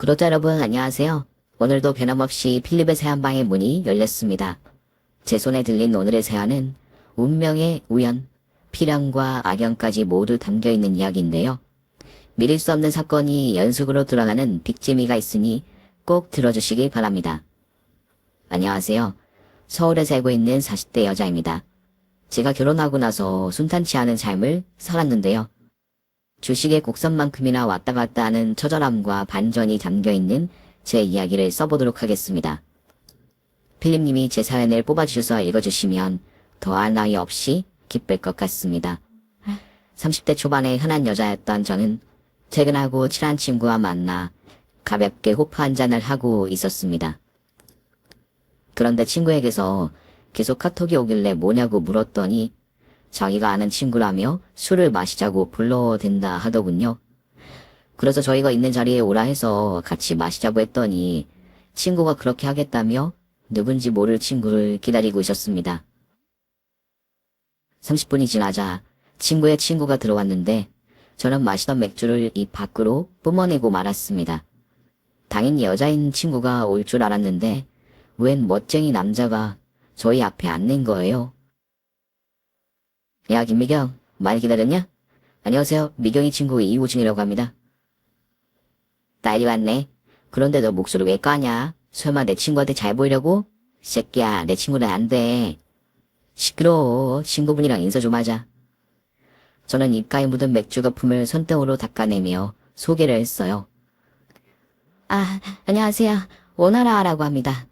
구독자 여러분 안녕하세요. 오늘도 변함없이 필립의 새한방의 문이 열렸습니다. 제 손에 들린 오늘의 새한은 운명의 우연, 필연과 악연까지 모두 담겨있는 이야기인데요. 믿을 수 없는 사건이 연속으로 드러나는 빅재미가 있으니 꼭 들어주시기 바랍니다. 안녕하세요. 서울에 살고 있는 40대 여자입니다. 제가 결혼하고 나서 순탄치 않은 삶을 살았는데요. 주식의 곡선만큼이나 왔다 갔다 하는 처절함과 반전이 담겨있는 제 이야기를 써보도록 하겠습니다. 필립님이 제 사연을 뽑아주셔서 읽어주시면 더할 나위 없이 기쁠 것 같습니다. 30대 초반의 흔한 여자였던 저는 퇴근하고 친한 친구와 만나 가볍게 호프 한잔을 하고 있었습니다. 그런데 친구에게서 계속 카톡이 오길래 뭐냐고 물었더니 자기가 아는 친구라며 술을 마시자고 불러댄다 하더군요. 그래서 저희가 있는 자리에 오라 해서 같이 마시자고 했더니 친구가 그렇게 하겠다며 누군지 모를 친구를 기다리고 있었습니다. 30분이 지나자 친구의 친구가 들어왔는데 저는 마시던 맥주를 입 밖으로 뿜어내고 말았습니다. 당연히 여자인 친구가 올 줄 알았는데 웬 멋쟁이 남자가 저희 앞에 앉는 거예요. 야, 김미경, 많이 기다렸냐? 안녕하세요. 미경이 친구 이호준이라고 합니다. 딸이 왔네. 그런데 너 목소리 왜 까냐? 설마 내 친구한테 잘 보이려고? 새끼야, 내 친구는 안 돼. 시끄러워. 친구분이랑 인사 좀 하자. 저는 입가에 묻은 맥주 거품을 손등으로 닦아내며 소개를 했어요. 아, 안녕하세요. 원하라라고 합니다.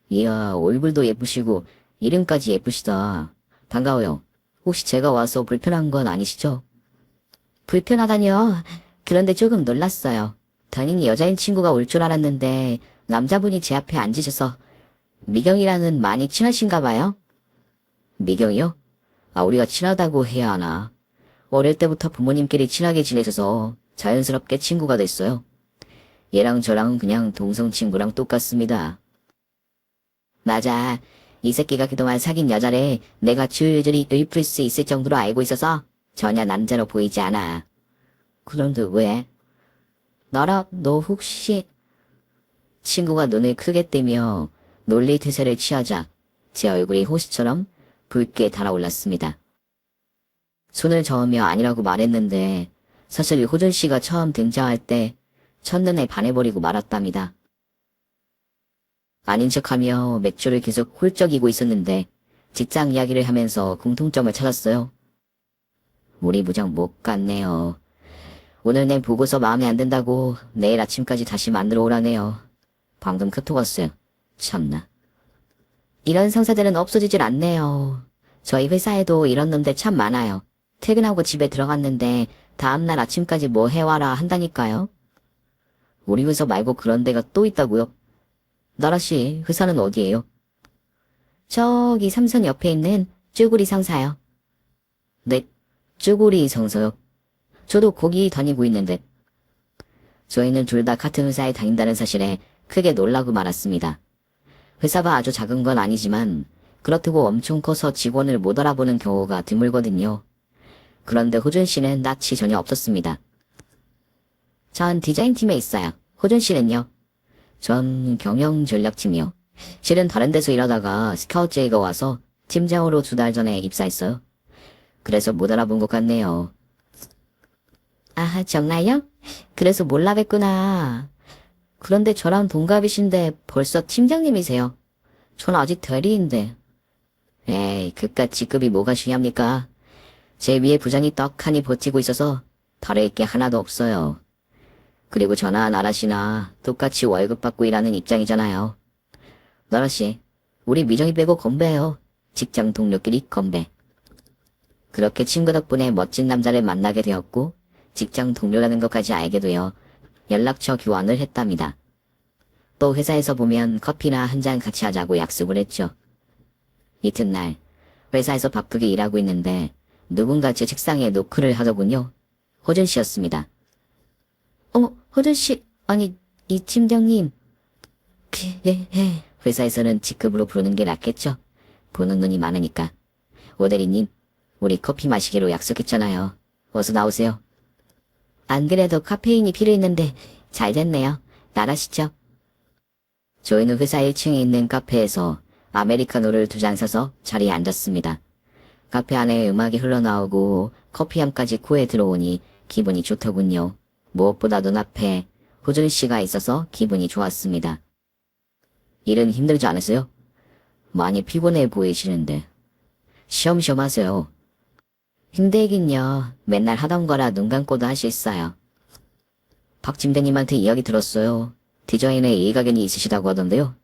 이야, 얼굴도 예쁘시고 이름까지 예쁘시다. 반가워요. 혹시 제가 와서 불편한 건 아니시죠? 불편하다뇨. 그런데 조금 놀랐어요. 당연히 여자인 친구가 올 줄 알았는데 남자분이 제 앞에 앉으셔서 미경이랑은 많이 친하신가 봐요? 미경이요? 아, 우리가 친하다고 해야 하나. 어릴 때부터 부모님끼리 친하게 지내셔서 자연스럽게 친구가 됐어요. 얘랑 저랑은 그냥 동성 친구랑 똑같습니다. 맞아. 이 새끼가 그동안 사귄 여자를 내가 줄줄이 읊을 수 있을 정도로 알고 있어서 전혀 남자로 보이지 않아. 그런데 왜? 너라, 너 혹시... 친구가 눈을 크게 뜨며 논리 태세를 취하자 제 얼굴이 호시처럼 붉게 달아올랐습니다. 손을 저으며 아니라고 말했는데 사실 호준 씨가 처음 등장할 때 첫눈에 반해버리고 말았답니다. 아닌 척하며 맥주를 계속 훌쩍이고 있었는데 직장 이야기를 하면서 공통점을 찾았어요. 우리 무정 못 갔네요. 오늘 낸 보고서 마음에 안 든다고 내일 아침까지 다시 만들어 오라네요. 방금 카톡 왔어요. 참나. 이런 상사들은 없어지질 않네요. 저희 회사에도 이런 놈들 참 많아요. 퇴근하고 집에 들어갔는데 다음날 아침까지 뭐 해와라 한다니까요. 우리 회사 말고 그런 데가 또 있다고요? 나라씨, 회사는 어디예요? 저기 삼선 옆에 있는 쭈구리 상사요. 네, 쭈구리 상사요? 저도 거기 다니고 있는데. 저희는 둘 다 같은 회사에 다닌다는 사실에 크게 놀라고 말았습니다. 회사가 아주 작은 건 아니지만 그렇다고 엄청 커서 직원을 못 알아보는 경우가 드물거든요. 그런데 호준 씨는 낯이 전혀 없었습니다. 전 디자인팀에 있어요. 호준 씨는요? 전 경영전략팀이요. 실은 다른 데서 일하다가 스카우트 제의가 와서 팀장으로 2달 전에 입사했어요. 그래서 못 알아본 것 같네요. 아, 정말요? 그래서 몰라 뵀구나. 그런데 저랑 동갑이신데 벌써 팀장님이세요. 전 아직 대리인데. 에이, 그깟 직급이 뭐가 중요합니까? 제 위에 부장이 떡하니 버티고 있어서 다를 게 하나도 없어요. 그리고 저나 나라씨나 똑같이 월급 받고 일하는 입장이잖아요. 나라씨, 우리 미정이 빼고 건배해요. 직장 동료끼리 건배. 그렇게 친구 덕분에 멋진 남자를 만나게 되었고 직장 동료라는 것까지 알게 되어 연락처 교환을 했답니다. 또 회사에서 보면 커피나 한 잔 같이 하자고 약속을 했죠. 이튿날 회사에서 바쁘게 일하고 있는데 누군가 제 책상에 노크를 하더군요. 호준 씨였습니다. 어머, 호준 씨, 아니, 이 팀장님. 회사에서는 직급으로 부르는 게 낫겠죠. 보는 눈이 많으니까. 오대리님, 우리 커피 마시기로 약속했잖아요. 어서 나오세요. 안 그래도 카페인이 필요했는데 잘 됐네요. 나라시죠? 저희는 회사 1층에 있는 카페에서 아메리카노를 2잔 사서 자리에 앉았습니다. 카페 안에 음악이 흘러나오고 커피향까지 코에 들어오니 기분이 좋더군요. 무엇보다 눈앞에 호준 씨가 있어서 기분이 좋았습니다. 일은 힘들지 않으세요? 많이 피곤해 보이시는데. 쉬엄쉬엄 하세요. 힘들긴요. 맨날 하던 거라 눈 감고도 할 수 있어요. 박 팀장님한테 이야기 들었어요. 디자인에 일가견이 있으시다고 하던데요.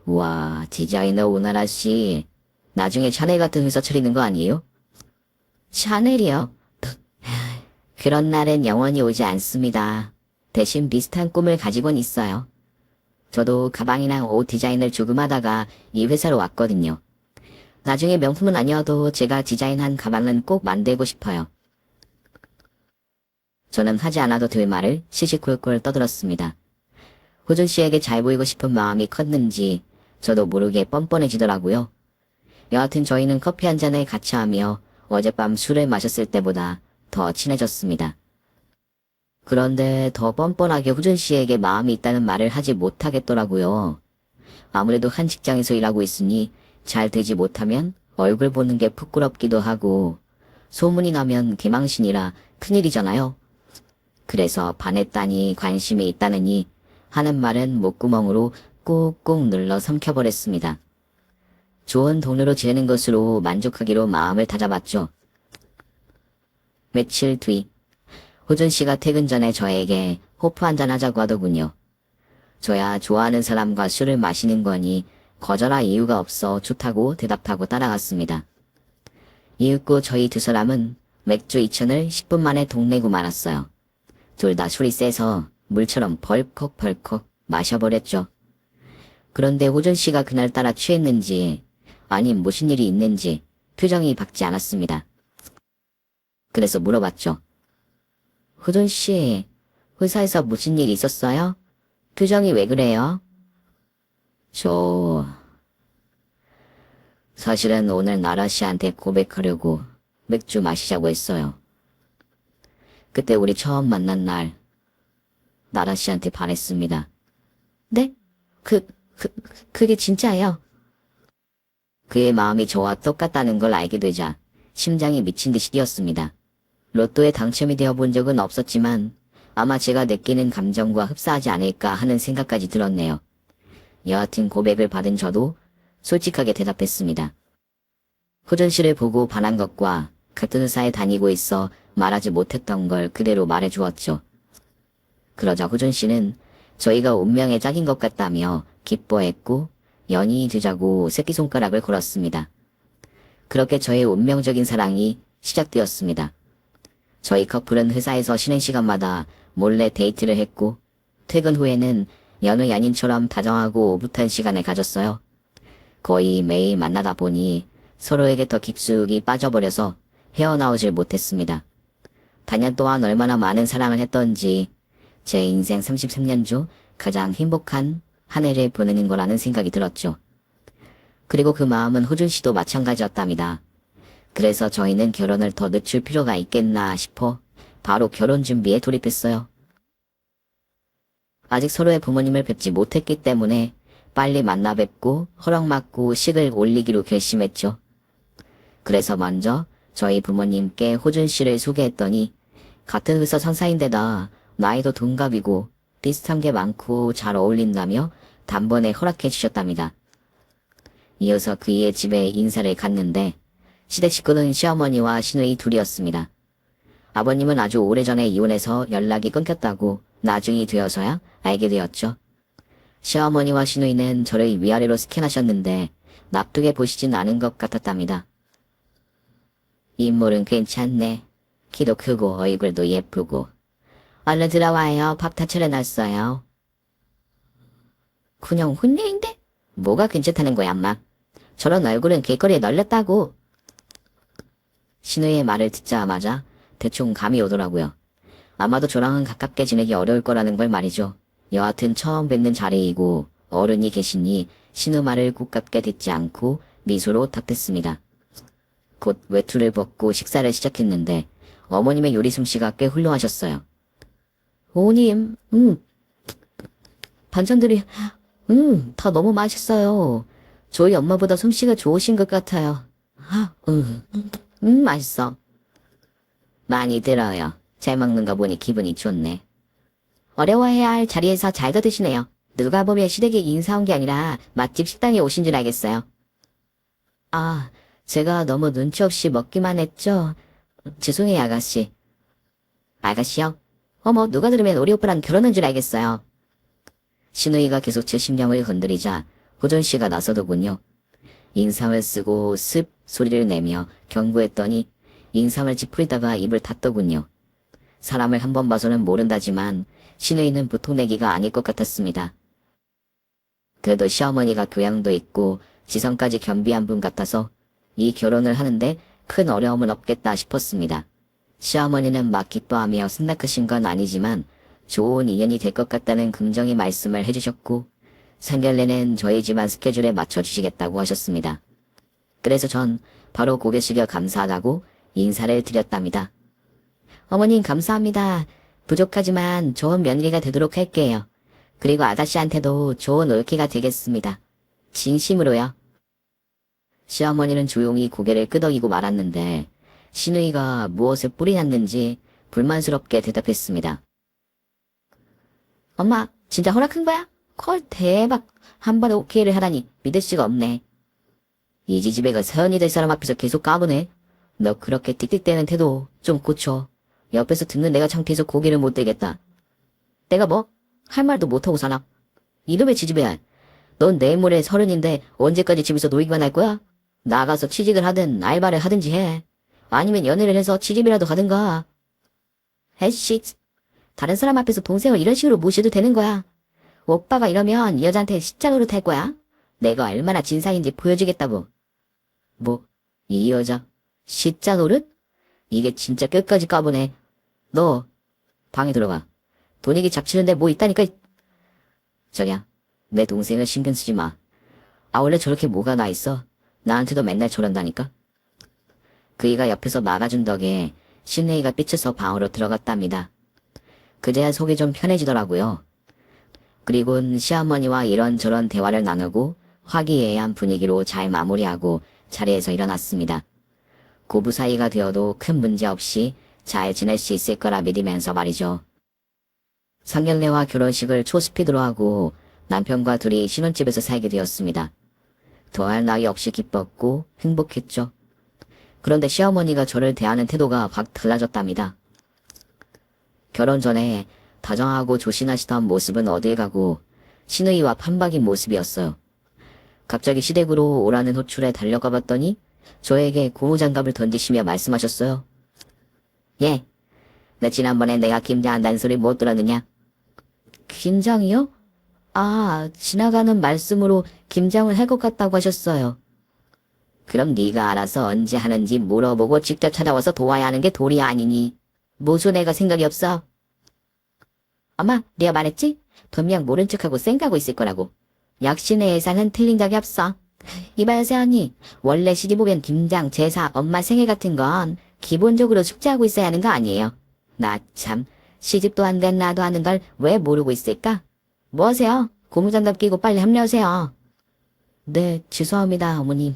우와, 디자이너 오나라 씨. 나중에 샤넬 같은 회사 차리는 거 아니에요? 샤넬이요? 그런 날은 영원히 오지 않습니다. 대신 비슷한 꿈을 가지곤 있어요. 저도 가방이나 옷 디자인을 조금 하다가 이 회사로 왔거든요. 나중에 명품은 아니어도 제가 디자인한 가방은 꼭 만들고 싶어요. 저는 하지 않아도 될 말을 시시콜콜 떠들었습니다. 호준 씨에게 잘 보이고 싶은 마음이 컸는지 저도 모르게 뻔뻔해지더라고요. 여하튼 저희는 커피 한 잔을 같이 하며 어젯밤 술을 마셨을 때보다 더 친해졌습니다. 그런데 더 뻔뻔하게 호준 씨에게 마음이 있다는 말을 하지 못하겠더라고요. 아무래도 한 직장에서 일하고 있으니 잘 되지 못하면 얼굴 보는 게 부끄럽기도 하고 소문이 나면 개망신이라 큰일이잖아요. 그래서 반했다니 관심이 있다느니 하는 말은 목구멍으로 꾹꾹 눌러 삼켜버렸습니다. 좋은 동료로 지내는 것으로 만족하기로 마음을 다잡았죠. 며칠 뒤 호준 씨가 퇴근 전에 저에게 호프 한잔 하자고 하더군요. 저야 좋아하는 사람과 술을 마시는 거니 거절할 이유가 없어 좋다고 대답하고 따라갔습니다. 이윽고 저희 두 사람은 맥주 2천을 10분 만에 동내고 말았어요. 둘 다 술이 세서 물처럼 벌컥벌컥 마셔버렸죠. 그런데 호준 씨가 그날따라 취했는지 아님 무슨 일이 있는지 표정이 밝지 않았습니다. 그래서 물어봤죠. 호준 씨, 회사에서 무슨 일 있었어요? 표정이 왜 그래요? 사실은 오늘 나라 씨한테 고백하려고 맥주 마시자고 했어요. 그때 우리 처음 만난 날 나라 씨한테 반했습니다. 네? 그게 진짜예요? 그의 마음이 저와 똑같다는 걸 알게 되자 심장이 미친 듯이 뛰었습니다. 로또에 당첨이 되어 본 적은 없었지만 아마 제가 느끼는 감정과 흡사하지 않을까 하는 생각까지 들었네요. 여하튼 고백을 받은 저도 솔직하게 대답했습니다. 호준 씨를 보고 반한 것과 같은 회사에 다니고 있어 말하지 못했던 걸 그대로 말해주었죠. 그러자 호준 씨는 저희가 운명의 짝인 것 같다며 기뻐했고 연인이 되자고 새끼손가락을 걸었습니다. 그렇게 저의 운명적인 사랑이 시작되었습니다. 저희 커플은 회사에서 쉬는 시간마다 몰래 데이트를 했고 퇴근 후에는 여느 연인처럼 다정하고 오붓한 시간을 가졌어요. 거의 매일 만나다 보니 서로에게 더 깊숙이 빠져버려서 헤어나오질 못했습니다. 단연 또한 얼마나 많은 사랑을 했던지 제 인생 33년 중 가장 행복한 한 해를 보내는 거라는 생각이 들었죠. 그리고 그 마음은 호준 씨도 마찬가지였답니다. 그래서 저희는 결혼을 더 늦출 필요가 있겠나 싶어 바로 결혼 준비에 돌입했어요. 아직 서로의 부모님을 뵙지 못했기 때문에 빨리 만나 뵙고 허락받고 식을 올리기로 결심했죠. 그래서 먼저 저희 부모님께 호준 씨를 소개했더니 같은 회사 상사인데다 나이도 동갑이고 비슷한 게 많고 잘 어울린다며 단번에 허락해 주셨답니다. 이어서 그의 집에 인사를 갔는데 시댁 식구는 시어머니와 시누이 둘이었습니다. 아버님은 아주 오래전에 이혼해서 연락이 끊겼다고 나중이 되어서야 알게 되었죠. 시어머니와 시누이는 저를 위아래로 스캔하셨는데 납득해 보시진 않은 것 같았답니다. 인물은 괜찮네. 키도 크고 얼굴도 예쁘고. 얼른 들어와요. 밥 다 차려놨어요. 그냥 혼내인데? 뭐가 괜찮다는 거야, 엄마? 저런 얼굴은 길거리에 널렸다고. 신우의 말을 듣자마자 대충 감이 오더라고요. 아마도 저랑은 가깝게 지내기 어려울 거라는 걸 말이죠. 여하튼 처음 뵙는 자리이고 어른이 계시니 신우 말을 굽깝게 듣지 않고 미소로 답했습니다. 곧 외투를 벗고 식사를 시작했는데 어머님의 요리 솜씨가 꽤 훌륭하셨어요. 어머님, 반찬들이, 다 너무 맛있어요. 저희 엄마보다 솜씨가 좋으신 것 같아요. 맛있어. 많이 들어요. 잘 먹는 거 보니 기분이 좋네. 어려워해야 할 자리에서 잘 더 드시네요. 누가 보면 시댁에 인사 온 게 아니라 맛집 식당에 오신 줄 알겠어요. 아, 제가 너무 눈치 없이 먹기만 했죠? 죄송해요, 아가씨. 아가씨요? 어머, 누가 들으면 우리 오빠랑 결혼한 줄 알겠어요. 신우이가 계속 제 심령을 건드리자 호전씨가 나서더군요. 인삼을 쓰고 습 소리를 내며 경고했더니 인삼을 찌푸리다가 입을 닫더군요. 사람을 한 번 봐서는 모른다지만 신우이는 보통 내기가 아닐 것 같았습니다. 그래도 시어머니가 교양도 있고 지성까지 겸비한 분 같아서 이 결혼을 하는데 큰 어려움은 없겠다 싶었습니다. 시어머니는 막 기뻐하며 승낙하신 건 아니지만 좋은 인연이 될 것 같다는 긍정의 말씀을 해주셨고 상견례는 저희 집안 스케줄에 맞춰주시겠다고 하셨습니다. 그래서 전 바로 고개 숙여 감사하다고 인사를 드렸답니다. 어머님 감사합니다. 부족하지만 좋은 며느리가 되도록 할게요. 그리고 아가씨한테도 좋은 올케가 되겠습니다. 진심으로요. 시어머니는 조용히 고개를 끄덕이고 말았는데 신우이가 무엇에 뿔이 났는지 불만스럽게 대답했습니다. 엄마, 진짜 허락한 거야? 헐, 대박. 한 번에 오케이를 하다니 믿을 수가 없네. 이 지지배가 서연이 될 사람 앞에서 계속 까부네. 너 그렇게 틱틱대는 태도 좀 고쳐. 옆에서 듣는 내가 창피해서 고개를 못 들겠다. 내가 뭐? 할 말도 못하고 사나? 이놈의 지지배야. 넌 내일 모레 30인데 언제까지 집에서 놀기만 할 거야? 나가서 취직을 하든 알바를 하든지 해. 아니면 연애를 해서 취직이라도 가든가. 에이씨, 다른 사람 앞에서 동생을 이런 식으로 모셔도 되는 거야. 오빠가 이러면 이 여자한테 십자 노릇 할 거야. 내가 얼마나 진상인지 보여주겠다고. 뭐, 이 여자 십자 노릇? 이게 진짜 끝까지 까보네. 너 방에 들어가. 분위기 잡치는데 뭐 있다니까. 저기야, 내 동생을 신경 쓰지 마. 아, 원래 저렇게 뭐가 나 있어. 나한테도 맨날 저런다니까. 그이가 옆에서 막아준 덕에 신혜이가 삐쳐서 방으로 들어갔답니다. 그제야 속이 좀 편해지더라고요. 그리고는 시어머니와 이런저런 대화를 나누고 화기애애한 분위기로 잘 마무리하고 자리에서 일어났습니다. 고부 사이가 되어도 큰 문제 없이 잘 지낼 수 있을 거라 믿으면서 말이죠. 상견례와 결혼식을 초스피드로 하고 남편과 둘이 신혼집에서 살게 되었습니다. 더할 나위 없이 기뻤고 행복했죠. 그런데 시어머니가 저를 대하는 태도가 확 달라졌답니다. 결혼 전에 다정하고 조신하시던 모습은 어딜 가고 신의와 판박인 모습이었어요. 갑자기 시댁으로 오라는 호출에 달려가 봤더니 저에게 고무장갑을 던지시며 말씀하셨어요. 예, 너 지난번에 내가 김장한다는 소리 못 들었느냐? 김장이요? 아, 지나가는 말씀으로 김장을 할 것 같다고 하셨어요. 그럼 네가 알아서 언제 하는지 물어보고 직접 찾아와서 도와야 하는 게 도리 아니니. 뭐죠 내가 생각이 없어? 엄마, 내가 말했지? 분명 모른 척하고 쌩까고 있을 거라고. 역시 내 예상은 틀린 적이 없어. 이봐요 새언니, 원래 시집 오면 김장, 제사, 엄마 생일 같은 건 기본적으로 숙제하고 있어야 하는 거 아니에요? 나 참, 시집도 안 된 나도 하는 걸 왜 모르고 있을까? 뭐 하세요? 고무장갑 끼고 빨리 합류하세요. 네, 죄송합니다 어머님.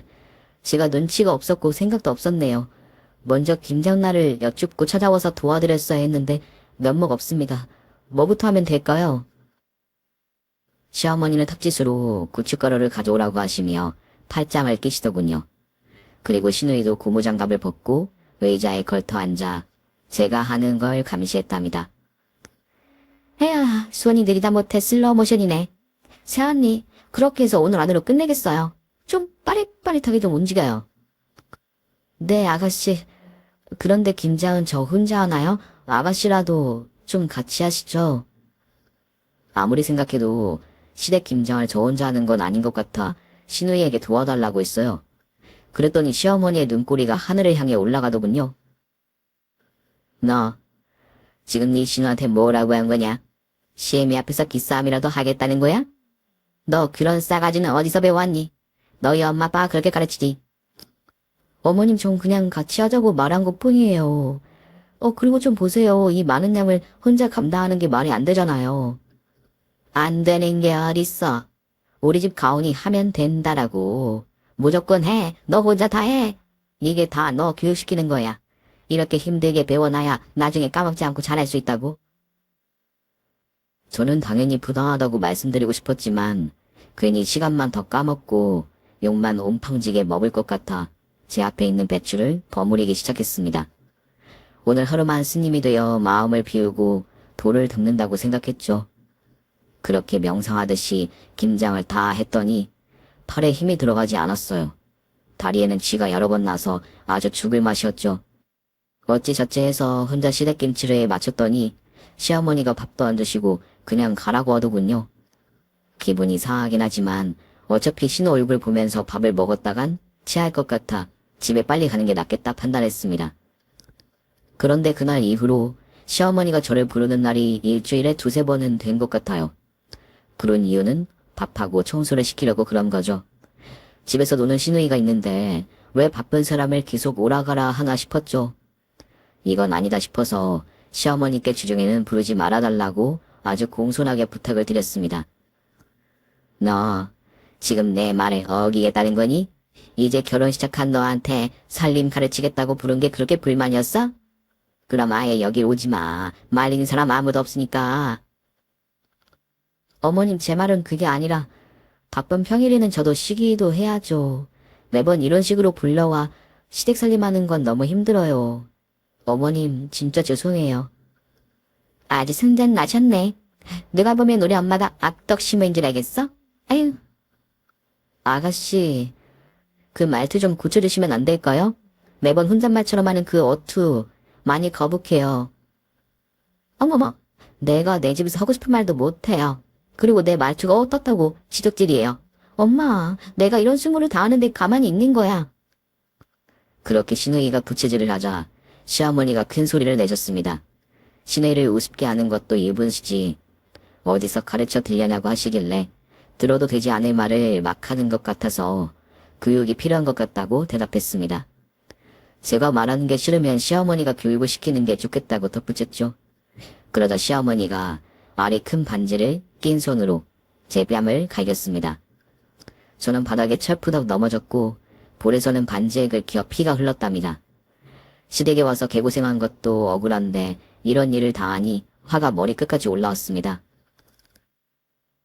제가 눈치가 없었고 생각도 없었네요. 먼저 김장날을 여쭙고 찾아와서 도와드렸어야 했는데 면목 없습니다. 뭐부터 하면 될까요? 시어머니는 탑짓으로 고춧가루를 가져오라고 하시며 팔짱을 끼시더군요. 그리고 신우이도 고무장갑을 벗고 의자에 걸터 앉아 제가 하는 걸 감시했답니다. 에야, 수원이 느리다 못해 슬로우모션이네. 새언니, 그렇게 해서 오늘 안으로 끝내겠어요. 좀 빠릿빠릿하게 좀 움직여요. 네, 아가씨. 그런데 김장은 저 혼자 하나요? 아가씨라도 좀 같이 하시죠. 아무리 생각해도 시댁 김장을 저 혼자 하는 건 아닌 것 같아 신우이에게 도와달라고 했어요. 그랬더니 시어머니의 눈꼬리가 하늘을 향해 올라가더군요. 너 지금 네 신우한테 뭐라고 한 거냐? 시애미 앞에서 기싸움이라도 하겠다는 거야? 너 그런 싸가지는 어디서 배워왔니? 너희 엄마 아빠가 그렇게 가르치지. 어머님 전 그냥 같이 하자고 말한 것뿐이에요. 그리고 좀 보세요. 이 많은 양을 혼자 감당하는 게 말이 안 되잖아요. 안 되는 게 어딨어. 우리 집 가온이 하면 된다라고. 무조건 해. 너 혼자 다 해. 이게 다 너 교육시키는 거야. 이렇게 힘들게 배워놔야 나중에 까먹지 않고 잘할 수 있다고. 저는 당연히 부당하다고 말씀드리고 싶었지만 괜히 시간만 더 까먹고 욕만 온팡지게 먹을 것 같아 제 앞에 있는 배추를 버무리기 시작했습니다. 오늘 하루만 스님이 되어 마음을 비우고 도를 닦는다고 생각했죠. 그렇게 명상하듯이 김장을 다 했더니 팔에 힘이 들어가지 않았어요. 다리에는 쥐가 여러 번 나서 아주 죽을 맛이었죠. 어찌저찌 해서 혼자 시댁김치를 마쳤더니 시어머니가 밥도 안 드시고 그냥 가라고 하더군요. 기분이 상하긴 하지만 어차피 신우 얼굴 보면서 밥을 먹었다간 체할 것 같아 집에 빨리 가는 게 낫겠다 판단했습니다. 그런데 그날 이후로 시어머니가 저를 부르는 날이 일주일에 두세 번은 된 것 같아요. 부른 이유는 밥하고 청소를 시키려고 그런 거죠. 집에서 노는 시누이가 있는데 왜 바쁜 사람을 계속 오라가라 하나 싶었죠. 이건 아니다 싶어서 시어머니께 주중에는 부르지 말아달라고 아주 공손하게 부탁을 드렸습니다. 너 지금 내 말에 어기게 따른 거니? 이제 결혼 시작한 너한테 살림 가르치겠다고 부른 게 그렇게 불만이었어? 그럼 아예 여길 오지 마. 말리는 사람 아무도 없으니까. 어머님, 제 말은 그게 아니라 바쁜 평일에는 저도 쉬기도 해야죠. 매번 이런 식으로 불러와 시댁 살림하는 건 너무 힘들어요. 어머님, 진짜 죄송해요. 아주 성장 나셨네. 누가 보면 우리 엄마가 악덕 시모인 줄 알겠어? 아유. 아가씨, 그 말투 좀 고쳐주시면 안 될까요? 매번 혼잣말처럼 하는 그 어투 많이 거북해요. 어머머, 내가 내 집에서 하고 싶은 말도 못해요. 그리고 내 말투가 어떻다고 지적질이에요. 엄마, 내가 이런 수모를 당하는데 가만히 있는 거야. 그렇게 시누이가 부채질을 하자 시어머니가 큰 소리를 내셨습니다. 시누이를 우습게 하는 것도 일분이지 어디서 가르쳐 들려냐고 하시길래 들어도 되지 않을 말을 막 하는 것 같아서 교육이 필요한 것 같다고 대답했습니다. 제가 말하는 게 싫으면 시어머니가 교육을 시키는 게 좋겠다고 덧붙였죠. 그러자 시어머니가 알이 큰 반지를 낀 손으로 제 뺨을 갈겼습니다. 저는 바닥에 철푸덕 넘어졌고 볼에서는 반지에 긁혀 피가 흘렀답니다. 시댁에 와서 개고생한 것도 억울한데 이런 일을 당하니 화가 머리끝까지 올라왔습니다.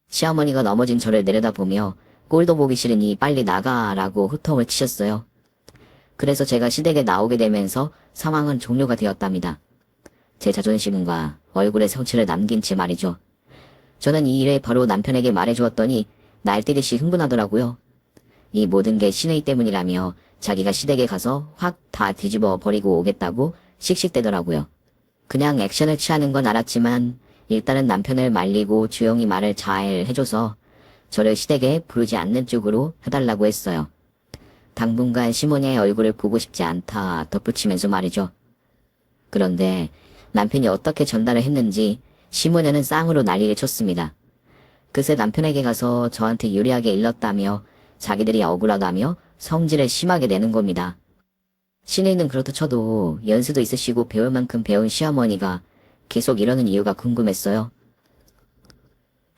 시어머니가 넘어진 저를 내려다보며 꼴도 보기 싫으니 빨리 나가라고 호통을 치셨어요. 그래서 제가 시댁에 나오게 되면서 상황은 종료가 되었답니다. 제 자존심과 얼굴에 상처를 남긴 채 말이죠. 저는 이 일을 바로 남편에게 말해주었더니 날뛰듯이 흥분하더라고요. 이 모든 게 시누이 때문이라며 자기가 시댁에 가서 확 다 뒤집어 버리고 오겠다고 씩씩대더라고요. 그냥 액션을 취하는 건 알았지만 일단은 남편을 말리고 조용히 말을 잘 해줘서 저를 시댁에 부르지 않는 쪽으로 해달라고 했어요. 당분간 시모니의 얼굴을 보고 싶지 않다 덧붙이면서 말이죠. 그런데 남편이 어떻게 전달을 했는지 시모녀는 쌍으로 난리를 쳤습니다. 그새 남편에게 가서 저한테 유리하게 일렀다며 자기들이 억울하다며 성질을 심하게 내는 겁니다. 시누이는 그렇다 쳐도 연수도 있으시고 배울 만큼 배운 시어머니가 계속 이러는 이유가 궁금했어요.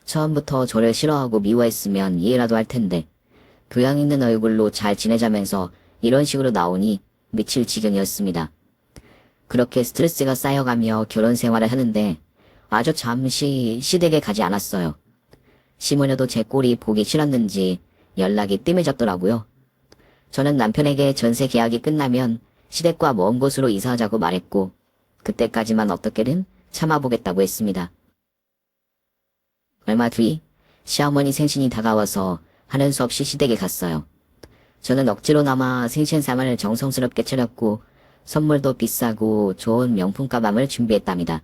처음부터 저를 싫어하고 미워했으면 이해라도 할 텐데 교양 있는 얼굴로 잘 지내자면서 이런 식으로 나오니 미칠 지경이었습니다. 그렇게 스트레스가 쌓여가며 결혼 생활을 하는데 아주 잠시 시댁에 가지 않았어요. 시모녀도 제 꼴이 보기 싫었는지 연락이 뜸해졌더라고요. 저는 남편에게 전세 계약이 끝나면 시댁과 먼 곳으로 이사하자고 말했고 그때까지만 어떻게든 참아보겠다고 했습니다. 얼마 뒤 시어머니 생신이 다가와서 하는 수 없이 시댁에 갔어요. 저는 억지로나마 생신상을 정성스럽게 차렸고 선물도 비싸고 좋은 명품 가방을 준비했답니다.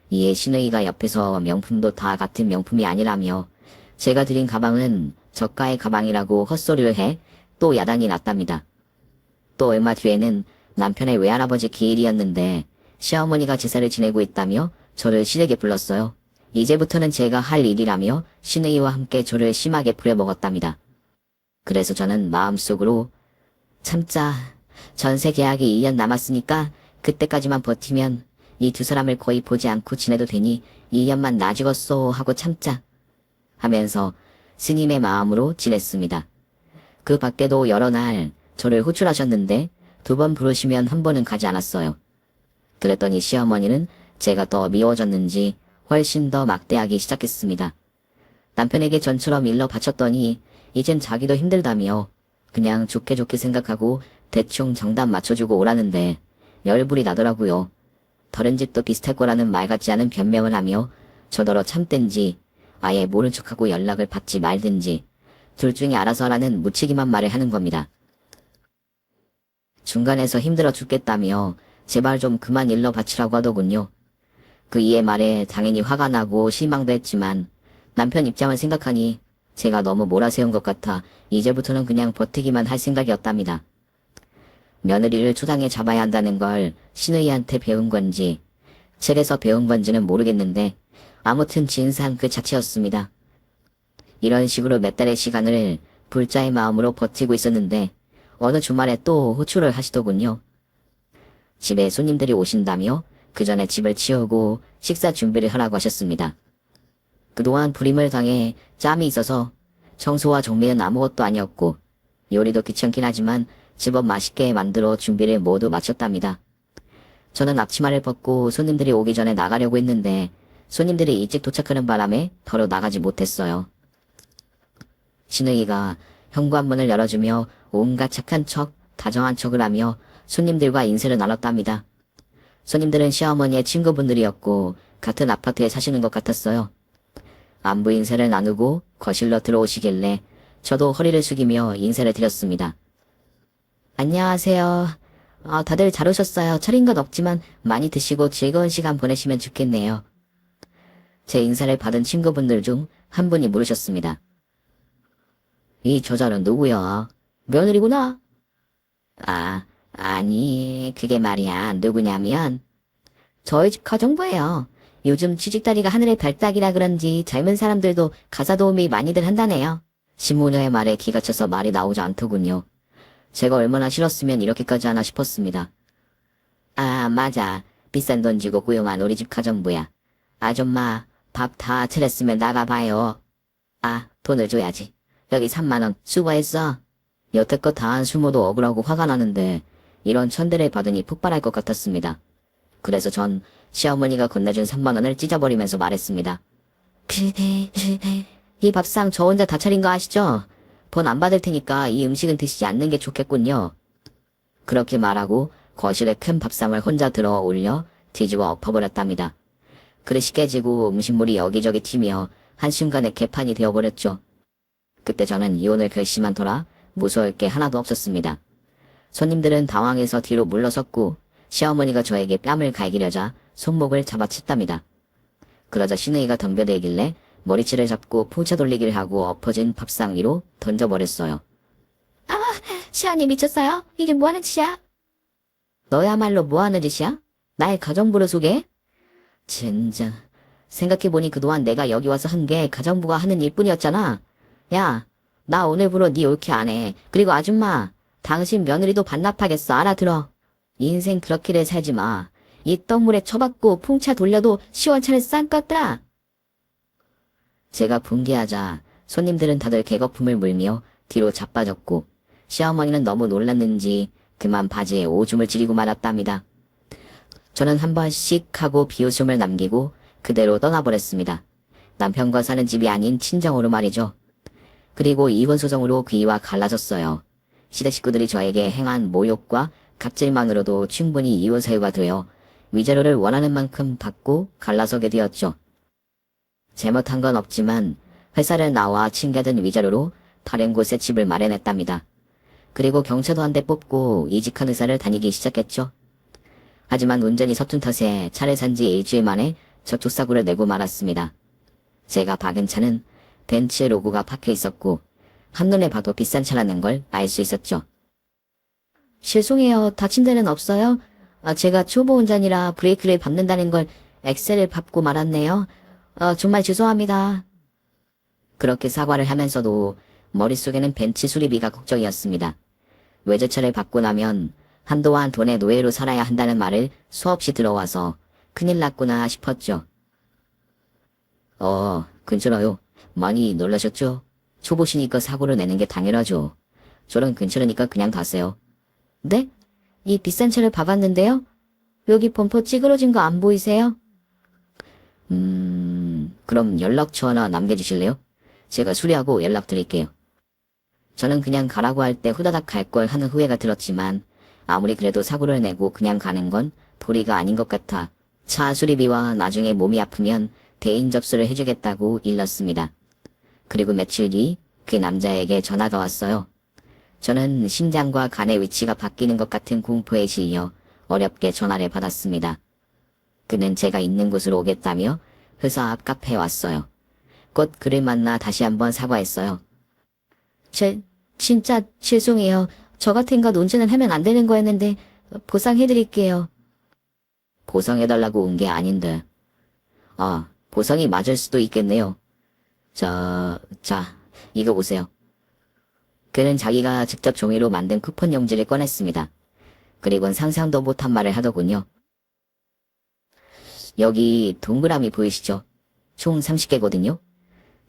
이에 시누이가 옆에서 명품도 다 같은 명품이 아니라며 제가 드린 가방은 저가의 가방이라고 헛소리를 해 또 야단이 났답니다. 또 얼마 뒤에는 남편의 외할아버지 기일이었는데 시어머니가 제사를 지내고 있다며 저를 시댁에 불렀어요. 이제부터는 제가 할 일이라며 시누이와 함께 저를 심하게 부려먹었답니다. 그래서 저는 마음속으로 참자, 전세 계약이 2년 남았으니까 그때까지만 버티면 이 두 사람을 거의 보지 않고 지내도 되니 2년만 나 죽었소 하고 참자 하면서 스님의 마음으로 지냈습니다. 그 밖에도 여러 날 저를 호출하셨는데 2번 부르시면 한 번은 가지 않았어요. 그랬더니 시어머니는 제가 더 미워졌는지 훨씬 더 막대하기 시작했습니다. 남편에게 전처럼 일러 바쳤더니 이젠 자기도 힘들다며 그냥 좋게 좋게 생각하고 대충 정답 맞춰주고 오라는데 열불이 나더라고요. 다른 집도 비슷할 거라는 말 같지 않은 변명을 하며 저더러 참든지 아예 모른 척하고 연락을 받지 말든지 둘 중에 알아서 하라는 무책임한 말을 하는 겁니다. 중간에서 힘들어 죽겠다며 제발 좀 그만 일러 바치라고 하더군요. 그 이의 말에 당연히 화가 나고 실망도 했지만 남편 입장을 생각하니 제가 너무 몰아세운 것 같아 이제부터는 그냥 버티기만 할 생각이었답니다. 며느리를 초당에 잡아야 한다는 걸 신의한테 배운 건지 책에서 배운 건지는 모르겠는데 아무튼 진상 그 자체였습니다. 이런 식으로 몇 달의 시간을 불자의 마음으로 버티고 있었는데 어느 주말에 또 호출을 하시더군요. 집에 손님들이 오신다며 그 전에 집을 치우고 식사 준비를 하라고 하셨습니다. 그동안 불임을 당해 짬이 있어서 청소와 정리는 아무것도 아니었고 요리도 귀찮긴 하지만 제법 맛있게 만들어 준비를 모두 마쳤답니다. 저는 앞치마를 벗고 손님들이 오기 전에 나가려고 했는데 손님들이 일찍 도착하는 바람에 바로 나가지 못했어요. 신의가 현관문을 열어주며 온갖 착한 척, 다정한 척을 하며 손님들과 인사를 나눴답니다. 손님들은 시어머니의 친구분들이었고 같은 아파트에 사시는 것 같았어요. 안부 인사를 나누고 거실로 들어오시길래 저도 허리를 숙이며 인사를 드렸습니다. 안녕하세요. 다들 잘 오셨어요. 차린 건 없지만 많이 드시고 즐거운 시간 보내시면 좋겠네요. 제 인사를 받은 친구분들 중 한 분이 물으셨습니다. 이 저자는 누구야? 며느리구나? 아니, 그게 말이야. 누구냐면 저희 집 가정부예요. 요즘 취직다리가 하늘의 별따기라 그런지 젊은 사람들도 가사 도우미 많이들 한다네요. 신모녀의 말에 기가 차서 말이 나오지 않더군요. 제가 얼마나 싫었으면 이렇게까지 하나 싶었습니다. 맞아. 비싼 돈 주고 고용한 우리 집 가정부야. 아줌마, 밥 다 차렸으면 나가봐요. 돈을 줘야지. 여기 3만원 수고했어. 여태껏 다한 수모도 억울하고 화가 나는데 이런 천대를 받으니 폭발할 것 같았습니다. 그래서 전 시어머니가 건네준 3만원을 찢어버리면서 말했습니다. 이 밥상 저 혼자 다 차린 거 아시죠? 번 안 받을 테니까 이 음식은 드시지 않는 게 좋겠군요. 그렇게 말하고 거실에 큰 밥상을 혼자 들어 올려 뒤집어 엎어버렸답니다. 그릇이 깨지고 음식물이 여기저기 튀며 한순간에 개판이 되어버렸죠. 그때 저는 이혼을 결심한 터라 무서울 게 하나도 없었습니다. 손님들은 당황해서 뒤로 물러섰고 시어머니가 저에게 뺨을 갈기려자 손목을 잡아챘답니다. 그러자 신의가 덤벼들길래 머리채를 잡고 풍차 돌리기를 하고 엎어진 밥상 위로 던져버렸어요. 시아님 미쳤어요? 이게 뭐하는 짓이야? 너야말로 뭐하는 짓이야? 나의 가정부를 속에? 젠장. 생각해보니 그동안 내가 여기 와서 한 게 가정부가 하는 일뿐이었잖아. 야, 나 오늘부로 네 옳게 안 해. 그리고 아줌마, 당신 며느리도 반납하겠어. 알아들어. 인생 그렇게를 살지 마. 이 떡물에 쳐박고 풍차 돌려도 시원찮을 싼 것들아. 제가 분개하자 손님들은 다들 개거품을 물며 뒤로 자빠졌고 시어머니는 너무 놀랐는지 그만 바지에 오줌을 지리고 말았답니다. 저는 한 번씩 하고 비웃음을 남기고 그대로 떠나버렸습니다. 남편과 사는 집이 아닌 친정으로 말이죠. 그리고 이혼소송으로 귀와 갈라졌어요. 시댁 식구들이 저에게 행한 모욕과 갑질만으로도 충분히 이혼 사유가 되어 위자료를 원하는 만큼 받고 갈라서게 되었죠. 잘못한 건 없지만 회사를 나와 챙겨든 위자료로 다른 곳에 집을 마련했답니다. 그리고 경차도 한 대 뽑고 이직한 회사를 다니기 시작했죠. 하지만 운전이 서툰 탓에 차를 산 지 일주일 만에 저축사고를 내고 말았습니다. 제가 박은 차는 벤츠 로고가 박혀 있었고 한눈에 봐도 비싼 차라는 걸 알 수 있었죠. 죄송해요. 다친 데는 없어요? 제가 초보 운전이라 브레이크를 밟는다는 걸 엑셀을 밟고 말았네요. 정말 죄송합니다. 그렇게 사과를 하면서도 머릿속에는 벤츠 수리비가 걱정이었습니다. 외제차를 받고 나면 한동안 돈의 노예로 살아야 한다는 말을 수없이 들어와서 큰일 났구나 싶었죠. 괜찮아요. 많이 놀라셨죠? 초보시니까 사고를 내는 게 당연하죠. 저랑 근처라니까 그냥 가세요. 네? 이 비싼 차를 봐봤는데요? 여기 범퍼 찌그러진 거 안 보이세요? 그럼 연락처 하나 남겨주실래요? 제가 수리하고 연락드릴게요. 저는 그냥 가라고 할 때 후다닥 갈 걸 하는 후회가 들었지만 아무리 그래도 사고를 내고 그냥 가는 건 도리가 아닌 것 같아 차 수리비와 나중에 몸이 아프면 대인 접수를 해주겠다고 일렀습니다. 그리고 며칠 뒤 그 남자에게 전화가 왔어요. 저는 심장과 간의 위치가 바뀌는 것 같은 공포에 실려 어렵게 전화를 받았습니다. 그는 제가 있는 곳으로 오겠다며 회사 앞 카페에 왔어요. 곧 그를 만나 다시 한번 사과했어요. 진짜 죄송해요. 저 같은 것 운전을 하면 안 되는 거였는데 보상해드릴게요. 보상해달라고 온 게 아닌데. 아, 보상이 맞을 수도 있겠네요. 자, 이거 보세요. 그는 자기가 직접 종이로 만든 쿠폰 용지를 꺼냈습니다. 그리고는 상상도 못한 말을 하더군요. 여기 동그라미 보이시죠? 총 30개거든요.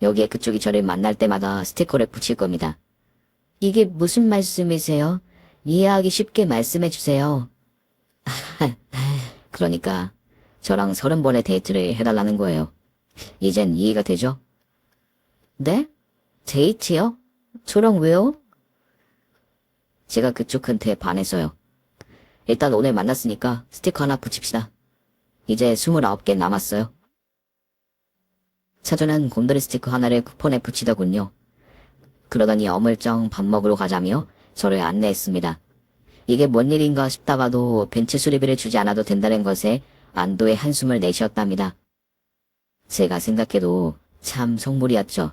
여기에 그쪽이 저를 만날 때마다 스티커를 붙일 겁니다. 이게 무슨 말씀이세요? 이해하기 쉽게 말씀해 주세요. 그러니까 저랑 30번의 데이트를 해달라는 거예요. 이젠 이해가 되죠? 네? 데이트요? 저랑 왜요? 제가 그쪽한테 반해서요. 일단 오늘 만났으니까 스티커 하나 붙입시다. 이제 29개 남았어요. 차주는 곰돌이 스티커 하나를 쿠폰에 붙이더군요. 그러더니 어물쩡 밥 먹으러 가자며 저를 안내했습니다. 이게 뭔 일인가 싶다가도 벤츠 수리비를 주지 않아도 된다는 것에 안도의 한숨을 내쉬었답니다. 제가 생각해도 참 속물이었죠.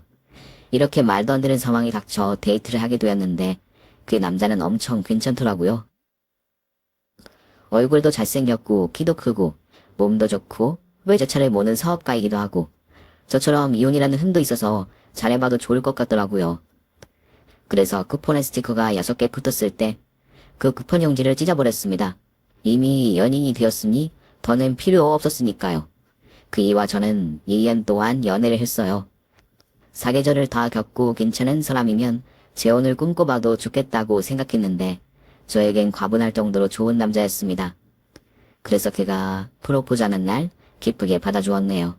이렇게 말도 안 되는 상황이 닥쳐 데이트를 하게 되었는데 그 남자는 엄청 괜찮더라고요. 얼굴도 잘생겼고 키도 크고 몸도 좋고 외제차를 모는 사업가이기도 하고 저처럼 이혼이라는 흠도 있어서 잘해봐도 좋을 것 같더라고요. 그래서 쿠폰에 스티커가 6개 붙었을 때 그 쿠폰 용지를 찢어버렸습니다. 이미 연인이 되었으니 더는 필요 없었으니까요. 그 이와 저는 2년 동안 연애를 했어요. 사계절을 다 겪고 괜찮은 사람이면 재혼을 꿈꿔봐도 좋겠다고 생각했는데 저에겐 과분할 정도로 좋은 남자였습니다. 그래서 그가 프로포즈하는 날 기쁘게 받아주었네요.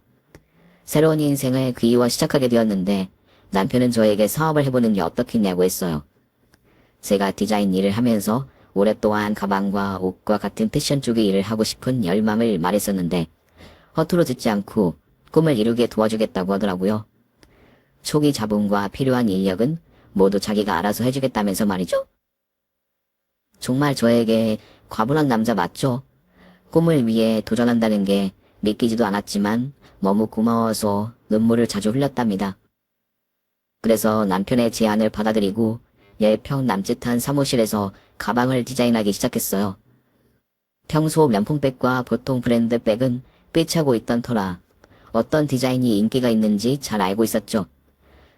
새로운 인생을 그 이후와 시작하게 되었는데 남편은 저에게 사업을 해보는 게 어떻겠냐고 했어요. 제가 디자인 일을 하면서 오랫동안 가방과 옷과 같은 패션 쪽의 일을 하고 싶은 열망을 말했었는데 허투루 듣지 않고 꿈을 이루게 도와주겠다고 하더라고요. 초기 자본과 필요한 인력은 모두 자기가 알아서 해주겠다면서 말이죠. 정말 저에게 과분한 남자 맞죠? 꿈을 위해 도전한다는 게 믿기지도 않았지만 너무 고마워서 눈물을 자주 흘렸답니다. 그래서 남편의 제안을 받아들이고 10평 남짓한 사무실에서 가방을 디자인하기 시작했어요. 평소 명품백과 보통 브랜드 백은 삐차고 있던 터라 어떤 디자인이 인기가 있는지 잘 알고 있었죠.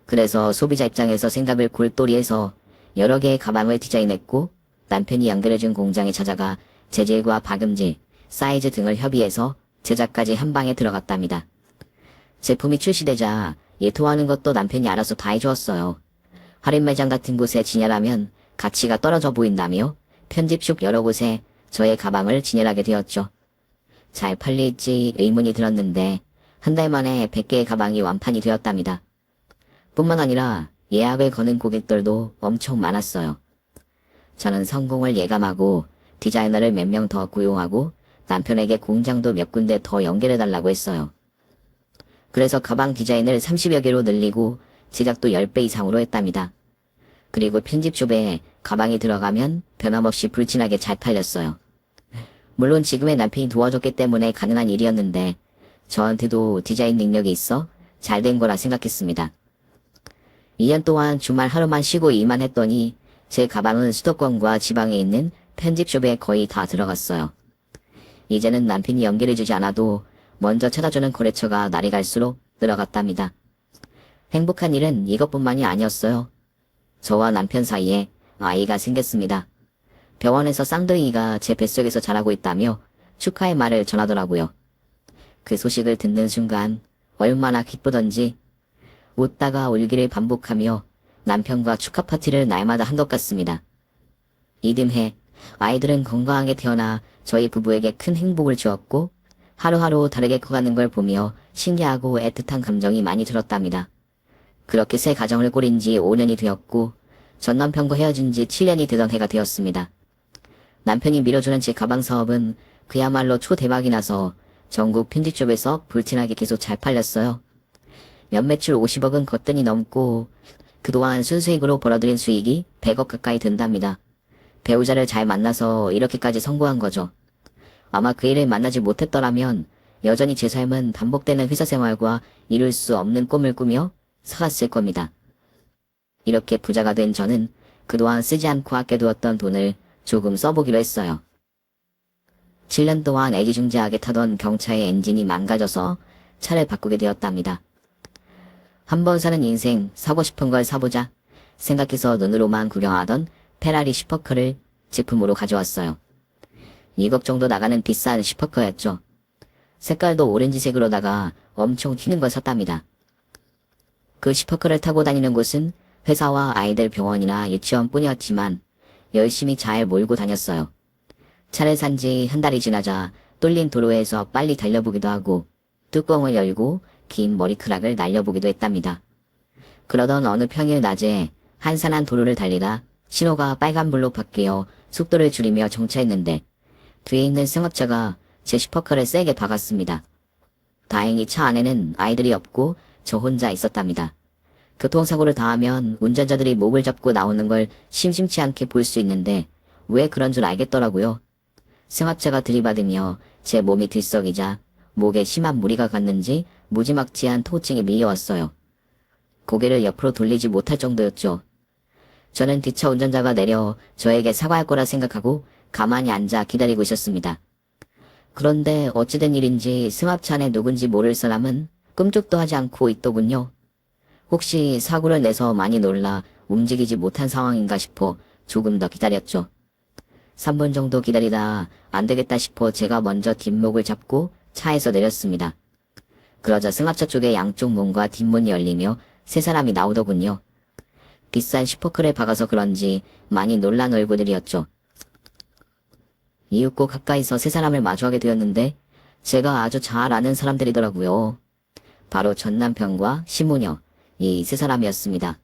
그래서 소비자 입장에서 생각을 골똘히해서 여러 개의 가방을 디자인했고 남편이 연결해준 공장에 찾아가 재질과 박음질, 사이즈 등을 협의해서 제작까지 한 방에 들어갔답니다. 제품이 출시되자 예토하는 것도 남편이 알아서 다 해주었어요. 할인 매장 같은 곳에 진열하면 가치가 떨어져 보인다며 편집숍 여러 곳에 저의 가방을 진열하게 되었죠. 잘 팔릴지 의문이 들었는데 한 달 만에 100개의 가방이 완판이 되었답니다. 뿐만 아니라 예약을 거는 고객들도 엄청 많았어요. 저는 성공을 예감하고 디자이너를 몇 명 더 고용하고 남편에게 공장도 몇 군데 더 연결해달라고 했어요. 그래서 가방 디자인을 30여 개로 늘리고 제작도 10배 이상으로 했답니다. 그리고 편집숍에 가방이 들어가면 변함없이 불진하게 잘 팔렸어요. 물론 지금의 남편이 도와줬기 때문에 가능한 일이었는데 저한테도 디자인 능력이 있어 잘 된 거라 생각했습니다. 2년 동안 주말 하루만 쉬고 일만 했더니 제 가방은 수도권과 지방에 있는 편집숍에 거의 다 들어갔어요. 이제는 남편이 연결해주지 않아도 먼저 찾아주는 거래처가 날이 갈수록 늘어갔답니다. 행복한 일은 이것뿐만이 아니었어요. 저와 남편 사이에 아이가 생겼습니다. 병원에서 쌍둥이가 제 뱃속에서 자라고 있다며 축하의 말을 전하더라고요. 그 소식을 듣는 순간 얼마나 기쁘던지 웃다가 울기를 반복하며 남편과 축하 파티를 날마다 한 것 같습니다. 이듬해 아이들은 건강하게 태어나 저희 부부에게 큰 행복을 주었고 하루하루 다르게 커가는 걸 보며 신기하고 애틋한 감정이 많이 들었답니다. 그렇게 새 가정을 꾸린 지 5년이 되었고 전 남편과 헤어진 지 7년이 되던 해가 되었습니다. 남편이 밀어주는 제 가방 사업은 그야말로 초대박이 나서 전국 편집숍에서 불티나게 계속 잘 팔렸어요. 연매출 50억은 거뜬히 넘고 그동안 순수익으로 벌어들인 수익이 100억 가까이 든답니다. 배우자를 잘 만나서 이렇게까지 성공한 거죠. 아마 그 일을 만나지 못했더라면 여전히 제 삶은 반복되는 회사 생활과 이룰 수 없는 꿈을 꾸며 살았을 겁니다. 이렇게 부자가 된 저는 그동안 쓰지 않고 아껴두었던 돈을 조금 써보기로 했어요. 7년 동안 애지중지하게 타던 경차의 엔진이 망가져서 차를 바꾸게 되었답니다. 한 번 사는 인생 사고 싶은 걸 사보자 생각해서 눈으로만 구경하던 페라리 슈퍼카를 제품으로 가져왔어요. 2억 정도 나가는 비싼 슈퍼카였죠. 색깔도 오렌지색으로다가 엄청 튀는 걸 샀답니다. 그 슈퍼카를 타고 다니는 곳은 회사와 아이들 병원이나 유치원뿐이었지만 열심히 잘 몰고 다녔어요. 차를 산 지 한 달이 지나자 뚫린 도로에서 빨리 달려보기도 하고 뚜껑을 열고 긴 머리카락을 날려보기도 했답니다. 그러던 어느 평일 낮에 한산한 도로를 달리다 신호가 빨간불로 바뀌어 속도를 줄이며 정차했는데 뒤에 있는 승합차가 제 슈퍼카를 세게 박았습니다. 다행히 차 안에는 아이들이 없고 저 혼자 있었답니다. 교통사고를 당하면 운전자들이 목을 잡고 나오는 걸 심심치 않게 볼 수 있는데 왜 그런 줄 알겠더라고요. 승합차가 들이받으며 제 몸이 들썩이자 목에 심한 무리가 갔는지 무지막지한 통증이 밀려왔어요. 고개를 옆으로 돌리지 못할 정도였죠. 저는 뒷차 운전자가 내려 저에게 사과할 거라 생각하고 가만히 앉아 기다리고 있었습니다. 그런데 어찌된 일인지 승합차 안에 누군지 모를 사람은 끔찍도 하지 않고 있더군요. 혹시 사고를 내서 많이 놀라 움직이지 못한 상황인가 싶어 조금 더 기다렸죠. 3분 정도 기다리다 안 되겠다 싶어 제가 먼저 뒷목을 잡고 차에서 내렸습니다. 그러자 승합차 쪽의 양쪽 문과 뒷문이 열리며 세 사람이 나오더군요. 비싼 슈퍼카를 박아서 그런지 많이 놀란 얼굴들이었죠. 이윽고 가까이서 세 사람을 마주하게 되었는데 제가 아주 잘 아는 사람들이더라고요. 바로 전 남편과 시모녀, 이 세 사람이었습니다.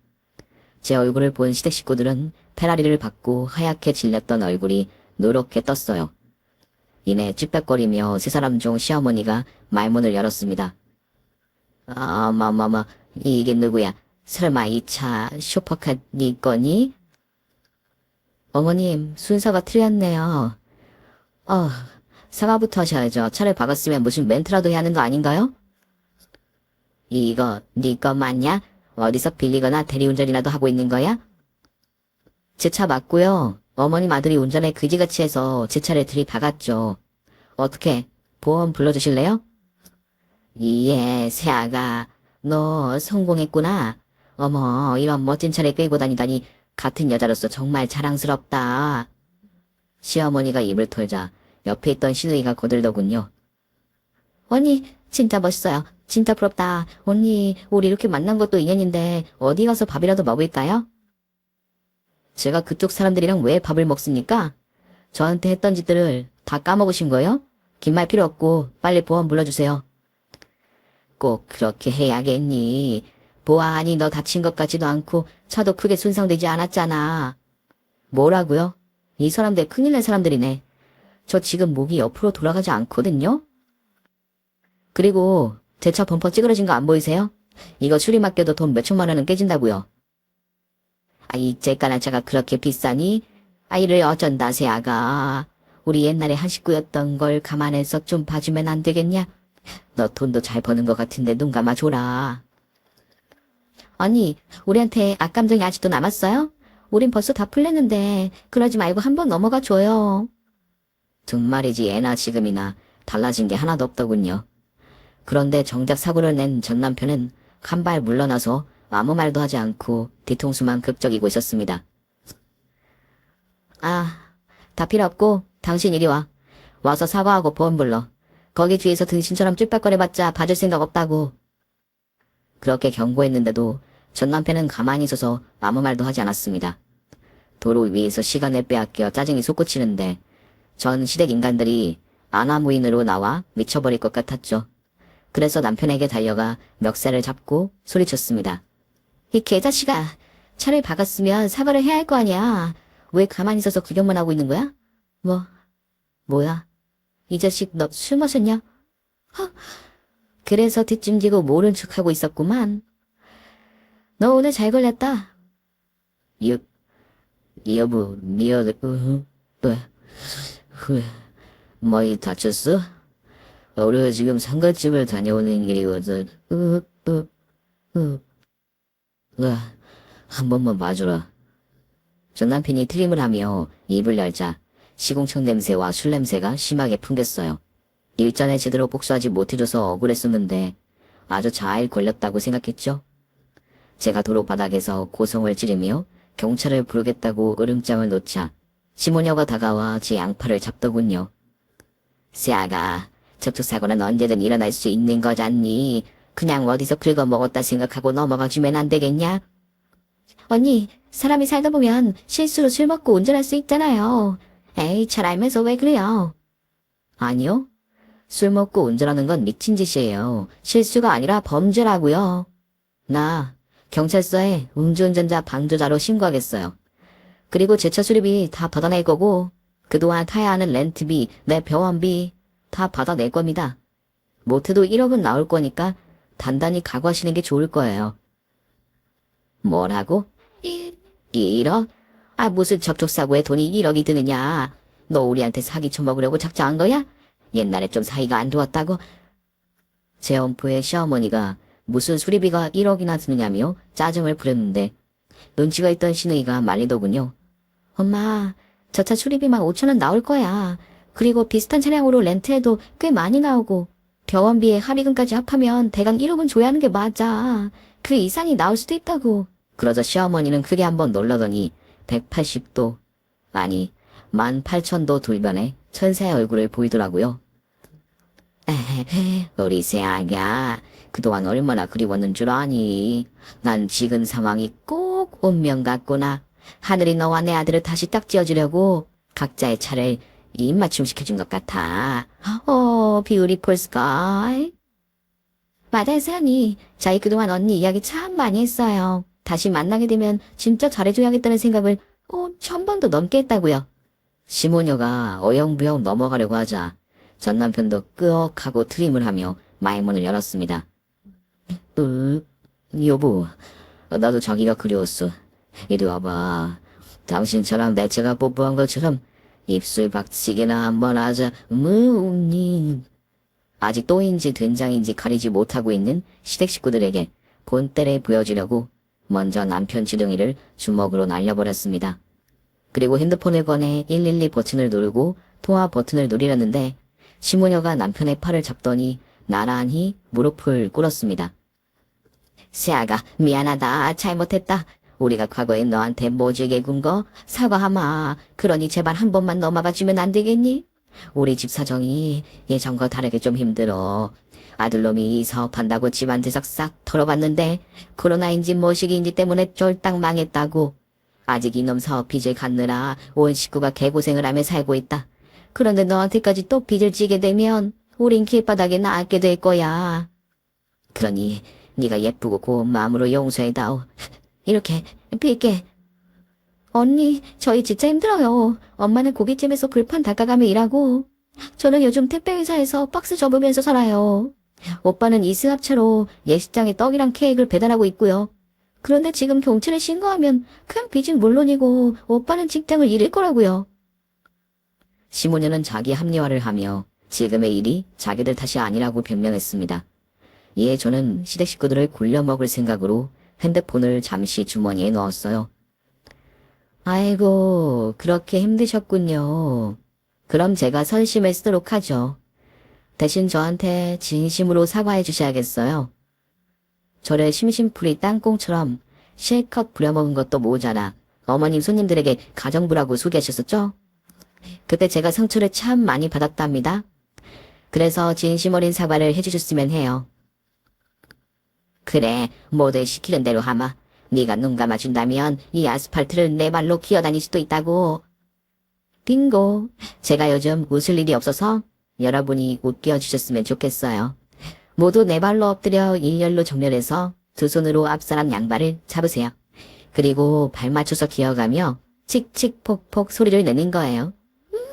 제 얼굴을 본 시댁 식구들은 페라리를 받고 하얗게 질렸던 얼굴이 노랗게 떴어요. 이내 찌빽거리며 세 사람 중 시어머니가 말문을 열었습니다. 이게 누구야? 설마 이 차 슈퍼카 니 거니? 어머님, 순서가 틀렸네요. 사과부터 하셔야죠. 차를 박았으면 무슨 멘트라도 해야 하는 거 아닌가요? 이거 니 거 맞냐? 어디서 빌리거나 대리운전이라도 하고 있는 거야? 제 차 맞고요. 어머님 아들이 운전에 그지같이 해서 제 차를 들이박았죠. 어떻게 보험 불러주실래요? 예, 새아가 너 성공했구나. 어머, 이런 멋진 차를 끌고 다니다니 같은 여자로서 정말 자랑스럽다. 시어머니가 입을 털자 옆에 있던 시누이가 거들더군요. 언니, 진짜 멋있어요. 진짜 부럽다. 언니, 우리 이렇게 만난 것도 인연인데 어디 가서 밥이라도 먹을까요? 제가 그쪽 사람들이랑 왜 밥을 먹습니까? 저한테 했던 짓들을 다 까먹으신 거예요? 긴 말 필요 없고 빨리 보험 불러주세요. 꼭 그렇게 해야겠니? 보아하니 너 다친 것 같지도 않고 차도 크게 손상되지 않았잖아. 뭐라고요? 이 사람들 큰일 날 사람들이네. 저 지금 목이 옆으로 돌아가지 않거든요? 그리고 제 차 범퍼 찌그러진 거 안 보이세요? 이거 수리 맡겨도 돈 몇천만 원은 깨진다고요. 이 째까난 차가 그렇게 비싸니? 이를 어쩐다 새아가. 우리 옛날에 한 식구였던 걸 감안해서 좀 봐주면 안 되겠냐? 너 돈도 잘 버는 것 같은데 눈 감아줘라. 아니, 우리한테 악감정이 아직도 남았어요? 우린 벌써 다 풀렸는데 그러지 말고 한번 넘어가 줘요. 정말이지 예나 지금이나 달라진 게 하나도 없더군요. 그런데 정작 사고를 낸 전 남편은 한 발 물러나서 아무 말도 하지 않고 뒤통수만 극적이고 있었습니다. 다 필요 없고 당신 이리 와. 와서 사과하고 보험 불러. 거기 뒤에서 등신처럼 쭈뼛거려봤자 봐줄 생각 없다고. 그렇게 경고했는데도 전 남편은 가만히 있어서 아무 말도 하지 않았습니다. 도로 위에서 시간을 빼앗겨 짜증이 솟구치는데 전 시댁 인간들이 아나무인으로 나와 미쳐버릴 것 같았죠. 그래서 남편에게 달려가 멱살을 잡고 소리쳤습니다. 이 개자식아, 차를 박았으면 사과를 해야 할 거 아니야. 왜 가만히 있어서 구경만 하고 있는 거야? 뭐야? 이 자식 너 술 마셨냐? 그래서 뒷짐지고 모른 척하고 있었구만. 너 오늘 잘 걸렸다. 여보, 뭐이 다쳤어? 우리가 지금 상가집을 다녀오는 길이거든. 한 번만 봐주라. 전 남편이 트림을 하며 입을 열자 시궁청 냄새와 술 냄새가 심하게 풍겼어요. 일전에 제대로 복수하지 못해줘서 억울했었는데 아주 잘 걸렸다고 생각했죠. 제가 도로 바닥에서 고성을 지르며 경찰을 부르겠다고 으름장을 놓자 시모녀가 다가와 제 양팔을 잡더군요. 세아가, 접촉사고는 언제든 일어날 수 있는 거잖니. 그냥 어디서 긁어먹었다 생각하고 넘어가주면 안 되겠냐? 언니, 사람이 살다 보면 실수로 술 먹고 운전할 수 있잖아요. 에이, 잘 알면서 왜 그래요? 아니요. 술 먹고 운전하는 건 미친 짓이에요. 실수가 아니라 범죄라고요. 나 경찰서에 음주운전자 방조자로 신고하겠어요. 그리고 제 차 수리비 다 받아낼 거고 그동안 타야 하는 렌트비, 내 병원비 다 받아낼 겁니다. 못해도 1억은 나올 거니까 단단히 각오하시는 게 좋을 거예요. 뭐라고? 1억? 아, 무슨 접촉사고에 돈이 1억이 드느냐. 너 우리한테 사기 쳐먹으려고 작정한 거야? 옛날에 좀 사이가 안 좋았다고? 제 엄포의 시어머니가 무슨 수리비가 1억이나 드느냐며 짜증을 부렸는데 눈치가 있던 시누이가 말리더군요. 엄마, 저 차 수리비만 5천원 나올 거야. 그리고 비슷한 차량으로 렌트해도 꽤 많이 나오고 병원비에 합의금까지 합하면 대강 1억은 줘야 하는 게 맞아. 그 이상이 나올 수도 있다고. 그러자 시어머니는 크게 한번 놀라더니 180도, 아니 18,000도 돌변해 천사의 얼굴을 보이더라고요. 우리 새아야, 그동안 얼마나 그리웠는 줄 아니. 난 지금 상황이 꼭 운명 같구나. 하늘이 너와 내 아들을 다시 딱 지어주려고 각자의 차를 입맞춤 시켜준 것 같아. beautiful sky. 맞아요, 세연이. 저희 그동안 언니 이야기 참 많이 했어요. 다시 만나게 되면 진짜 잘해줘야겠다는 생각을 1000번도 넘게 했다고요. 시모녀가 어영부영 넘어가려고 하자 전 남편도 끄억하고 트림을 하며 마이문을 열었습니다. 여보, 나도 자기가 그리웠어. 이리 와봐. 당신처럼 내 차가 뽀뽀한 것처럼 입술 박치기나 한번 하자. 아직 또인지 된장인지 가리지 못하고 있는 시댁 식구들에게 본때를 보여주려고 먼저 남편 지둥이를 주먹으로 날려버렸습니다. 그리고 핸드폰을 꺼내 112 버튼을 누르고 통화 버튼을 누리려는데 시모녀가 남편의 팔을 잡더니 나란히 무릎을 꿇었습니다. 세아가, 미안하다. 잘못했다. 우리가 과거에 너한테 모질게 군 거 사과하마. 그러니 제발 한 번만 넘어가주면 안 되겠니? 우리 집 사정이 예전과 다르게 좀 힘들어. 아들놈이 사업한다고 집안 대석 싹 털어봤는데 코로나인지 뭐시기인지 때문에 쫄딱 망했다고. 아직 이놈 사업 빚을 갚느라 온 식구가 개고생을 하며 살고 있다. 그런데 너한테까지 또 빚을 지게 되면 우린 길바닥에 나앉게 될 거야. 그러니 네가 예쁘고 고운 마음으로 용서해다오. 이렇게 빌게. 언니, 저희 진짜 힘들어요. 엄마는 고깃집에서 글판 닦아가며 일하고 저는 요즘 택배회사에서 박스 접으면서 살아요. 오빠는 이승합차로 예식장에 떡이랑 케이크를 배달하고 있고요. 그런데 지금 경찰에 신고하면 큰 빚은 물론이고 오빠는 직장을 잃을 거라고요. 시모녀는 자기 합리화를 하며 지금의 일이 자기들 탓이 아니라고 변명했습니다. 이에 저는 시댁 식구들을 굴려먹을 생각으로 핸드폰을 잠시 주머니에 넣었어요. 아이고, 그렇게 힘드셨군요. 그럼 제가 선심을 쓰도록 하죠. 대신 저한테 진심으로 사과해 주셔야겠어요. 저를 심심풀이 땅콩처럼 실컷 부려먹은 것도 모자라 어머님 손님들에게 가정부라고 소개하셨었죠? 그때 제가 상처를 참 많이 받았답니다. 그래서 진심 어린 사과를 해주셨으면 해요. 그래, 모두 시키는 대로 하마. 네가 눈 감아준다면 이 아스팔트를 내 발로 기어다닐 수도 있다고. 빙고. 제가 요즘 웃을 일이 없어서 여러분이 웃겨 주셨으면 좋겠어요. 모두 네 발로 엎드려 일렬로 정렬해서 두 손으로 앞사람 양발을 잡으세요. 그리고 발 맞춰서 기어가며 칙칙폭폭 소리를 내는 거예요.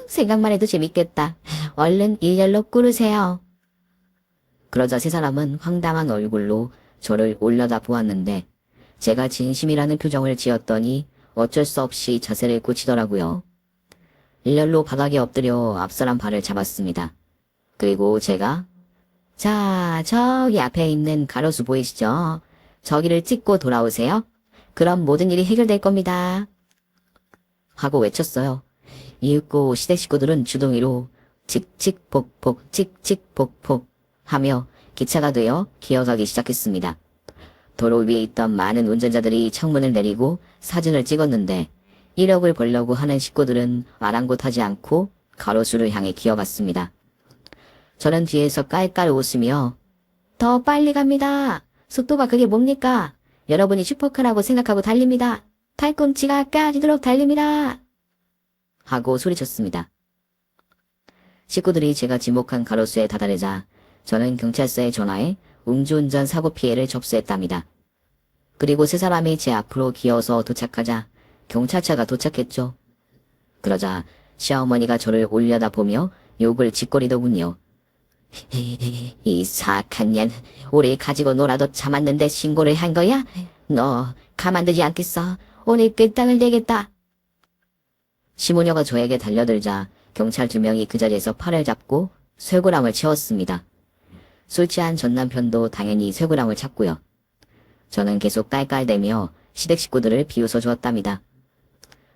생각만 해도 재밌겠다. 얼른 일렬로 꾸르세요. 그러자 세 사람은 황당한 얼굴로 저를 올려다 보았는데 제가 진심이라는 표정을 지었더니 어쩔 수 없이 자세를 고치더라고요. 일렬로 바닥에 엎드려 앞사람 발을 잡았습니다. 그리고 제가 자, 저기 앞에 있는 가로수 보이시죠? 저기를 찍고 돌아오세요. 그럼 모든 일이 해결될 겁니다. 하고 외쳤어요. 이윽고 시댁 식구들은 주둥이로 칙칙폭폭 칙칙폭폭 하며 기차가 되어 기어가기 시작했습니다. 도로 위에 있던 많은 운전자들이 창문을 내리고 사진을 찍었는데 1억을 벌려고 하는 식구들은 아랑곳하지 않고 가로수를 향해 기어갔습니다. 저는 뒤에서 깔깔 웃으며 더 빨리 갑니다. 속도가 그게 뭡니까? 여러분이 슈퍼카라고 생각하고 달립니다. 팔꿈치가 까지도록 달립니다. 하고 소리쳤습니다. 식구들이 제가 지목한 가로수에 다다르자 저는 경찰서에 전화해 음주운전 사고 피해를 접수했답니다. 그리고 세 사람이 제 앞으로 기어서 도착하자 경찰차가 도착했죠. 그러자 시어머니가 저를 올려다보며 욕을 짓거리더군요. 이 사악한 년, 우리 가지고 놀아도 참았는데 신고를 한 거야? 너 가만두지 않겠어. 오늘 끝장을 내겠다. 시모녀가 저에게 달려들자 경찰 2명이 그 자리에서 팔을 잡고 쇠고랑을 채웠습니다. 술 취한 전 남편도 당연히 쇠고랑을 찾고요. 저는 계속 깔깔대며 시댁 식구들을 비웃어 주었답니다.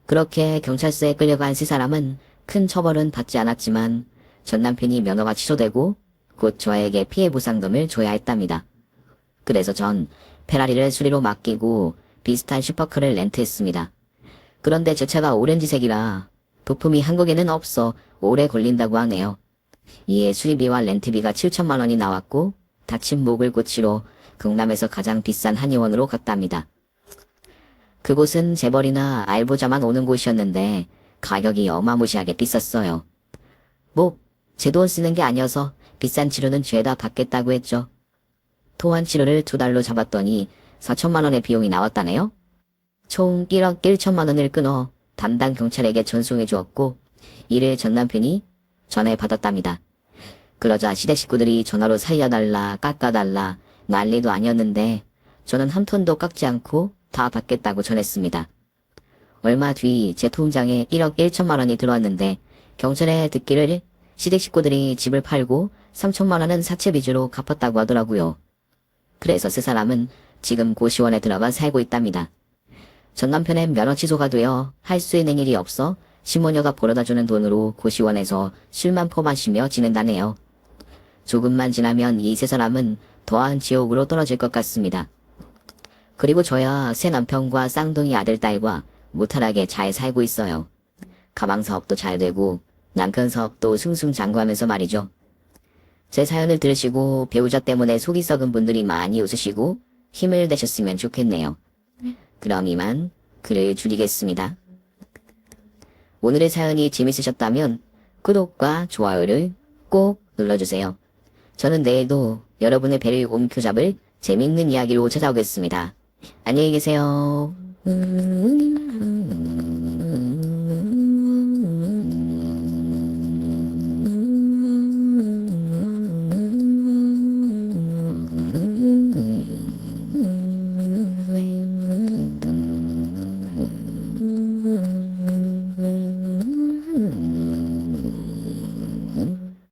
그렇게 경찰서에 끌려간 세 사람은 큰 처벌은 받지 않았지만 전 남편이 면허가 취소되고 곧 저에게 피해 보상금을 줘야 했답니다. 그래서 전 페라리를 수리로 맡기고 비슷한 슈퍼카를 렌트했습니다. 그런데 제 차가 오렌지색이라 부품이 한국에는 없어 오래 걸린다고 하네요. 이에 수리비와 렌트비가 7천만 원이 나왔고 다친 목을 고치러 경남에서 가장 비싼 한의원으로 갔답니다. 그곳은 재벌이나 알부자만 오는 곳이었는데 가격이 어마무시하게 비쌌어요. 제 돈 쓰는 게 아니어서 비싼 치료는 죄다 받겠다고 했죠. 토한 치료를 2달로 잡았더니 4천만 원의 비용이 나왔다네요. 총 1억 1천만 원을 끊어 담당 경찰에게 전송해 주었고 이를 전 남편이 전해받았답니다. 그러자 시댁 식구들이 전화로 살려달라 깎아달라 난리도 아니었는데 저는 한 톤도 깎지 않고 다 받겠다고 전했습니다. 얼마 뒤 제 통장에 1억 1천만 원이 들어왔는데 경찰에 듣기를 시댁 식구들이 집을 팔고 3천만 원은 사채 빚으로 갚았다고 하더라고요. 그래서 세 사람은 지금 고시원에 들어가 살고 있답니다. 전 남편은 면허 취소가 되어 할 수 있는 일이 없어 시모녀가 벌어다주는 돈으로 고시원에서 술만 퍼마시며 지낸다네요. 조금만 지나면 이 세 사람은 더한 지옥으로 떨어질 것 같습니다. 그리고 저야 새 남편과 쌍둥이 아들딸과 무탈하게 잘 살고 있어요. 가방 사업도 잘 되고 남편 사업도 승승장구하면서 말이죠. 제 사연을 들으시고 배우자 때문에 속이 썩은 분들이 많이 웃으시고 힘을 내셨으면 좋겠네요. 그럼 이만 글을 줄이겠습니다. 오늘의 사연이 재밌으셨다면 구독과 좋아요를 꼭 눌러주세요. 저는 내일도 여러분의 배를 움켜잡을 재밌는 이야기로 찾아오겠습니다. 안녕히 계세요.